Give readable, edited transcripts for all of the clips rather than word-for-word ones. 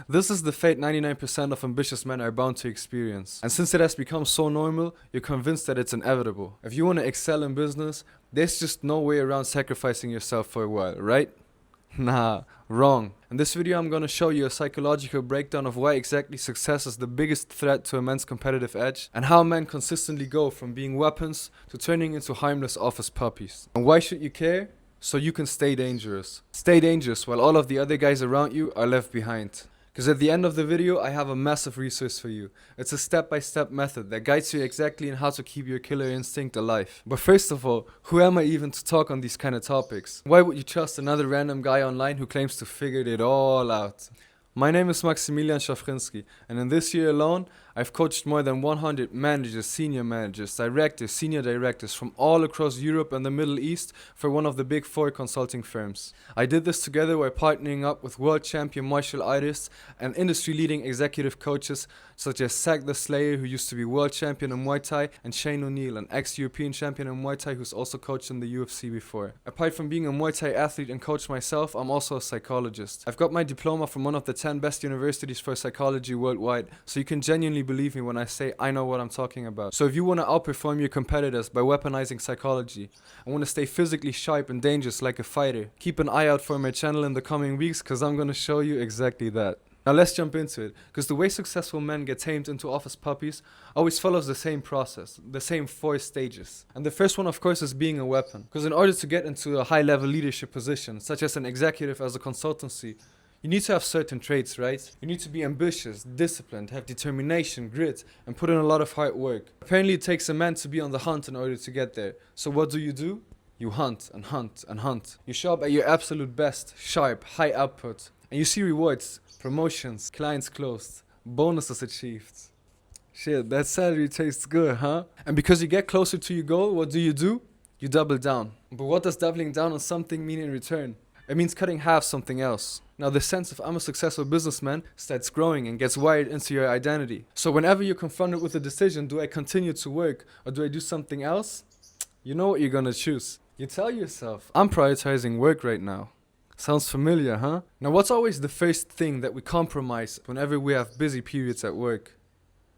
This is the fate 99% of ambitious men are bound to experience. And since it has become so normal, you're convinced that it's inevitable. If you want to excel in business, there's just no way around sacrificing yourself for a while, right? Nah, wrong. In this video I'm gonna show you a psychological breakdown of why exactly success is the biggest threat to a man's competitive edge, and how men consistently go from being weapons to turning into harmless office puppies. And why should you care? So you can stay dangerous. Stay dangerous while all of the other guys around you are left behind. Because at the end of the video, I have a massive resource for you. It's a step-by-step method that guides you exactly in how to keep your killer instinct alive. But first of all, who am I even to talk on these kind of topics? Why would you trust another random guy online who claims to figure it all out? My name is Maximilian Schafrinsky, and in this year alone, I've coached more than 100 managers, senior managers, directors, senior directors from all across Europe and the Middle East for one of the big four consulting firms. I did this together while partnering up with world champion martial artists and industry-leading executive coaches such as Zack the Slayer, who used to be world champion in Muay Thai, and Shane O'Neill, an ex-European champion in Muay Thai who's also coached in the UFC before. Apart from being a Muay Thai athlete and coach myself, I'm also a psychologist. I've got my diploma from one of the 10 best universities for psychology worldwide, so you can genuinely believe me when I say I know what I'm talking about. So if you want to outperform your competitors by weaponizing psychology and want to stay physically sharp and dangerous like a fighter, keep an eye out for my channel in the coming weeks, because I'm going to show you exactly that. Now let's jump into it, because the way successful men get tamed into office puppies always follows the same process, the same 4 stages. And the first one, of course, is being a weapon. Because in order to get into a high-level leadership position, such as an executive as a consultancy, you need to have certain traits, right? You need to be ambitious, disciplined, have determination, grit, and put in a lot of hard work. Apparently it takes a man to be on the hunt in order to get there. So what do? You hunt and hunt and hunt. You show up at your absolute best, sharp, high output. And you see rewards, promotions, clients closed, bonuses achieved. Shit, that salary tastes good, huh? And because you get closer to your goal, what do? You double down. But what does doubling down on something mean in return? It means cutting half something else. Now the sense of I'm a successful businessman starts growing and gets wired into your identity. So whenever you're confronted with a decision, do I continue to work or do I do something else? You know what you're gonna choose. You tell yourself, I'm prioritizing work right now. Sounds familiar, huh? Now what's always the first thing that we compromise whenever we have busy periods at work?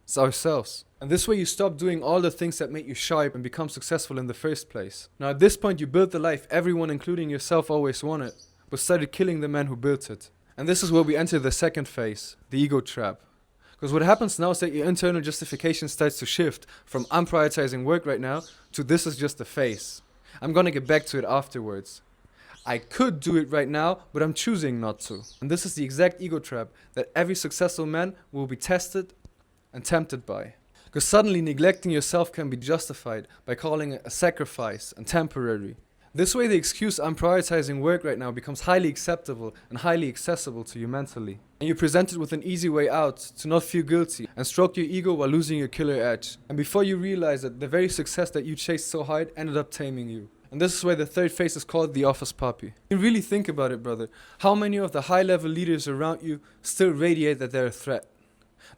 It's ourselves. And this way you stop doing all the things that make you sharp and become successful in the first place. Now at this point you built the life everyone, including yourself, always wanted, but started killing the man who built it. And this is where we enter the second phase, the ego trap. Because what happens now is that your internal justification starts to shift from I'm prioritizing work right now to this is just a phase. I'm gonna get back to it afterwards. I could do it right now, but I'm choosing not to. And this is the exact ego trap that every successful man will be tested and tempted by. Because suddenly neglecting yourself can be justified by calling it a sacrifice and temporary. This way the excuse I'm prioritizing work right now becomes highly acceptable and highly accessible to you mentally. And you're presented with an easy way out to not feel guilty and stroke your ego while losing your killer edge. And before you realize that the very success that you chased so hard ended up taming you. And this is why the third phase is called the office puppy. You really think about it, brother. How many of the high-level leaders around you still radiate that they're a threat?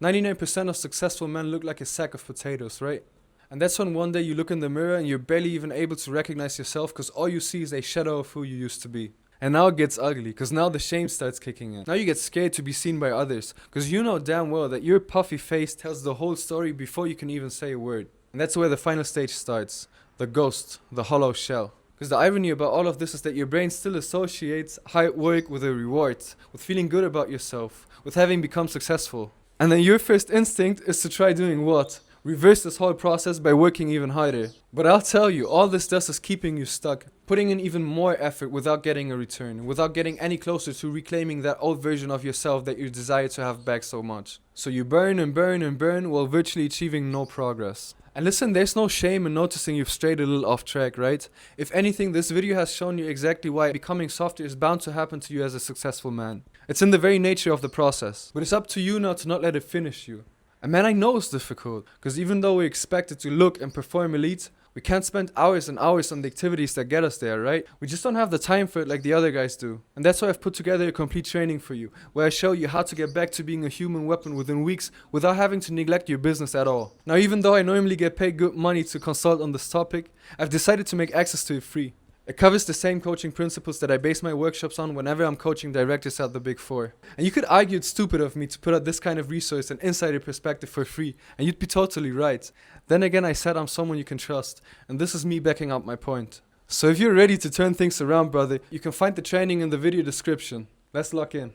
99% of successful men look like a sack of potatoes, right? And that's when one day you look in the mirror and you're barely even able to recognize yourself because all you see is a shadow of who you used to be. And now it gets ugly because now the shame starts kicking in. Now you get scared to be seen by others because you know damn well that your puffy face tells the whole story before you can even say a word. And that's where the final stage starts. The ghost, the hollow shell. Because the irony about all of this is that your brain still associates hard work with a reward, with feeling good about yourself, with having become successful. And then your first instinct is to try doing what? Reverse this whole process by working even harder. But I'll tell you, all this does is keeping you stuck, putting in even more effort without getting a return, without getting any closer to reclaiming that old version of yourself that you desire to have back so much. So you burn and burn and burn while virtually achieving no progress. And listen, there's no shame in noticing you've strayed a little off track, right? If anything, this video has shown you exactly why becoming softer is bound to happen to you as a successful man. It's in the very nature of the process. But it's up to you now to not let it finish you. And man, I know it's difficult, because even though we're expected to look and perform elite, we can't spend hours and hours on the activities that get us there, right? We just don't have the time for it like the other guys do. And that's why I've put together a complete training for you, where I show you how to get back to being a human weapon within weeks without having to neglect your business at all. Now, even though I normally get paid good money to consult on this topic, I've decided to make access to it free. It covers the same coaching principles that I base my workshops on whenever I'm coaching directors at the Big Four. And you could argue it's stupid of me to put out this kind of resource and insider perspective for free, and you'd be totally right. Then again, I said I'm someone you can trust, and this is me backing up my point. So if you're ready to turn things around, brother, you can find the training in the video description. Let's lock in.